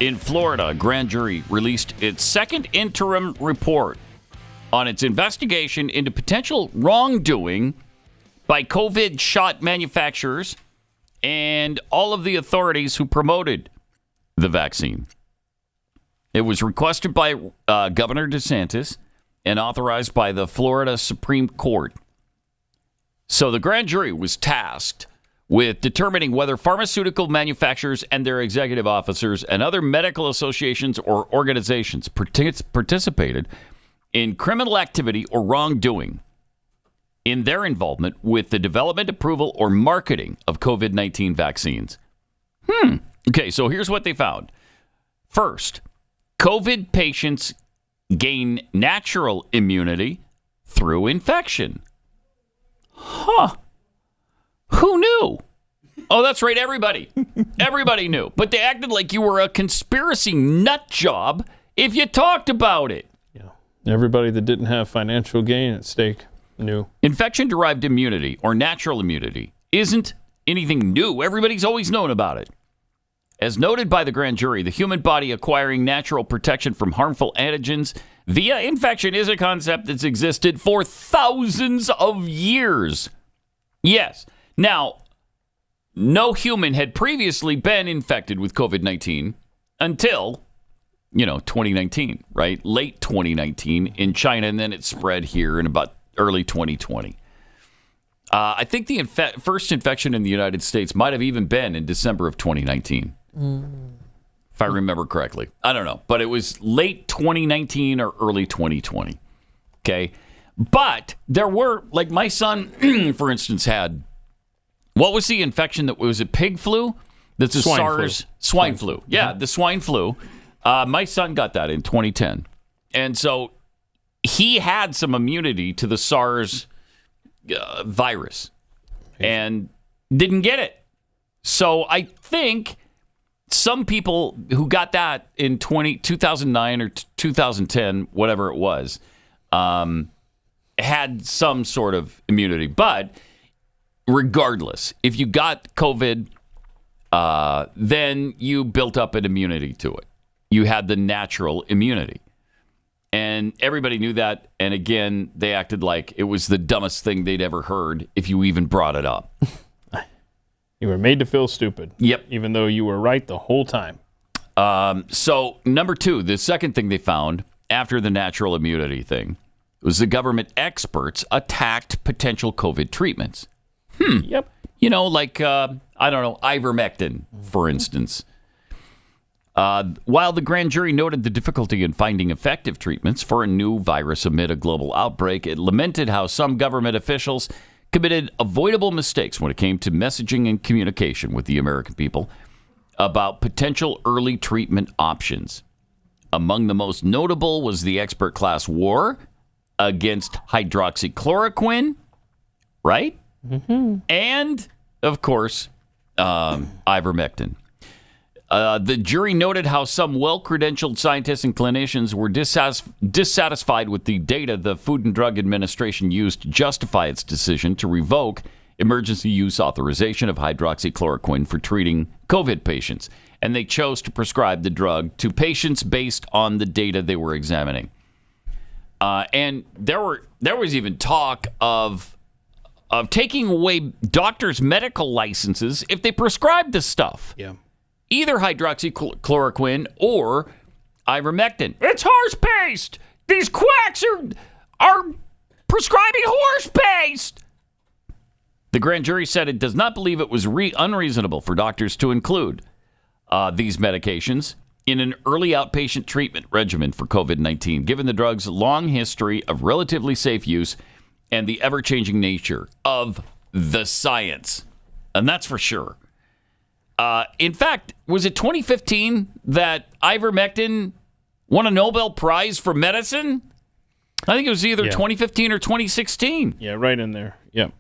In Florida, a grand jury released its second interim report on its investigation into potential wrongdoing by COVID shot manufacturers and all of the authorities who promoted the vaccine. It was requested by Governor DeSantis and authorized by the Florida Supreme Court. So the grand jury was tasked with determining whether pharmaceutical manufacturers and their executive officers and other medical associations or organizations participated in criminal activity or wrongdoing in their involvement with the development, approval, or marketing of COVID-19 vaccines. Okay, so here's what they found. First, COVID patients gain natural immunity through infection. Who knew? Oh, that's right, everybody. Everybody knew. But they acted like you were a conspiracy nut job if you talked about it. Yeah. Everybody that didn't have financial gain at stake knew. Infection-derived immunity, or natural immunity, isn't anything new. Everybody's always known about it. As noted by the grand jury, the human body acquiring natural protection from harmful antigens via infection is a concept that's existed for thousands of years. Yes. Now, no human had previously been infected with COVID-19 until, 2019, right? Late 2019 in China, and then it spread here in about early 2020. I think the first infection in the United States might have even been in December of 2019. If I remember correctly. I don't know. But it was late 2019 or early 2020. Okay. But there were, like my son, for instance, had, what was the infection that was it? Pig flu? That's a swine flu. Yeah, the swine flu. My son got that in 2010. And so he had some immunity to the SARS virus and didn't get it. So I think some people who got that in 2009 or 2010, whatever it was, had some sort of immunity. But regardless, if you got COVID, then you built up an immunity to it. You had the natural immunity. And everybody knew that. And again, they acted like it was the dumbest thing they'd ever heard if you even brought it up. You were made to feel stupid. Yep. Even though you were right the whole time. So, number two, the second thing they found after the natural immunity thing was the government experts attacked potential COVID treatments. Yep. Like, ivermectin, for instance. While the grand jury noted the difficulty in finding effective treatments for a new virus amid a global outbreak, it lamented how some government officials committed avoidable mistakes when it came to messaging and communication with the American people about potential early treatment options. Among the most notable was the expert class war against hydroxychloroquine, right? Mm-hmm. And, of course, ivermectin. The jury noted how some well-credentialed scientists and clinicians were dissatisfied with the data the Food and Drug Administration used to justify its decision to revoke emergency use authorization of hydroxychloroquine for treating COVID patients. And they chose to prescribe the drug to patients based on the data they were examining. And there was even talk of taking away doctors' medical licenses if they prescribed this stuff. Yeah. Either hydroxychloroquine or ivermectin. It's horse paste. These quacks are prescribing horse paste. The grand jury said it does not believe it was unreasonable for doctors to include these medications in an early outpatient treatment regimen for COVID-19, given the drug's long history of relatively safe use and the ever-changing nature of the science. And that's for sure. In fact, was it 2015 that ivermectin won a Nobel Prize for medicine? I think it was either 2015 or 2016. Yeah, right in there. Yep.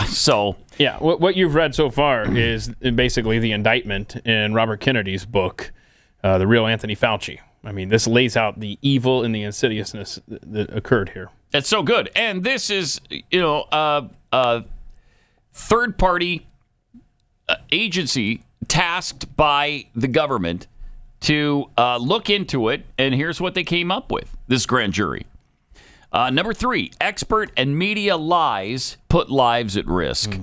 So, yeah, what you've read so far is basically the indictment in Robert Kennedy's book, The Real Anthony Fauci. I mean, this lays out the evil and the insidiousness that occurred here. It's so good. And this is, third-party agency tasked by the government to look into it, and here's what they came up with, this grand jury. Number 3, expert and media lies put lives at risk.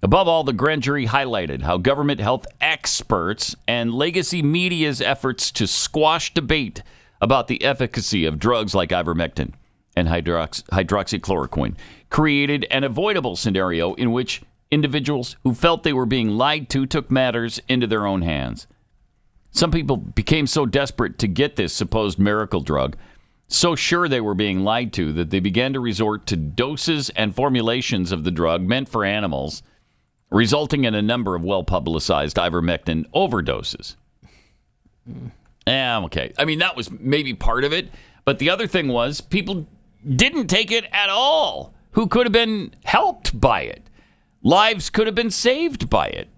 Above all, the grand jury highlighted how government health experts and legacy media's efforts to squash debate about the efficacy of drugs like ivermectin and hydroxychloroquine created an avoidable scenario in which individuals who felt they were being lied to took matters into their own hands. Some people became so desperate to get this supposed miracle drug, so sure they were being lied to, that they began to resort to doses and formulations of the drug meant for animals, resulting in a number of well-publicized ivermectin overdoses. Okay. I mean, that was maybe part of it, but the other thing was people didn't take it at all who could have been helped by it. Lives could have been saved by it.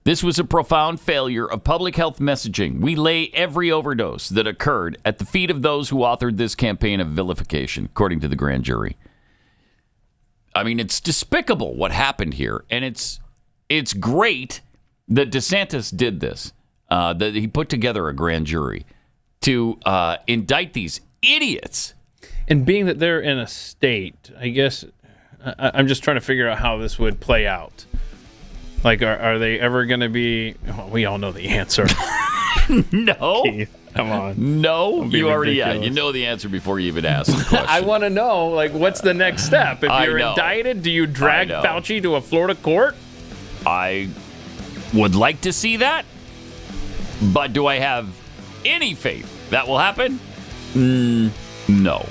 This was a profound failure of public health messaging. We lay every overdose that occurred at the feet of those who authored this campaign of vilification, according to the grand jury. I mean, it's despicable what happened here, and it's great that DeSantis did this, that he put together a grand jury to indict these idiots. And being that they're in a state, I guess, I'm just trying to figure out how this would play out. Like, are they ever going to be... Well, we all know the answer. No. Keith, come on. No. You already... Yeah, you know the answer before you even ask the question. I want to know, like, what's the next step? If you're indicted, do you drag Fauci to a Florida court? I would like to see that. But do I have any faith that will happen? No.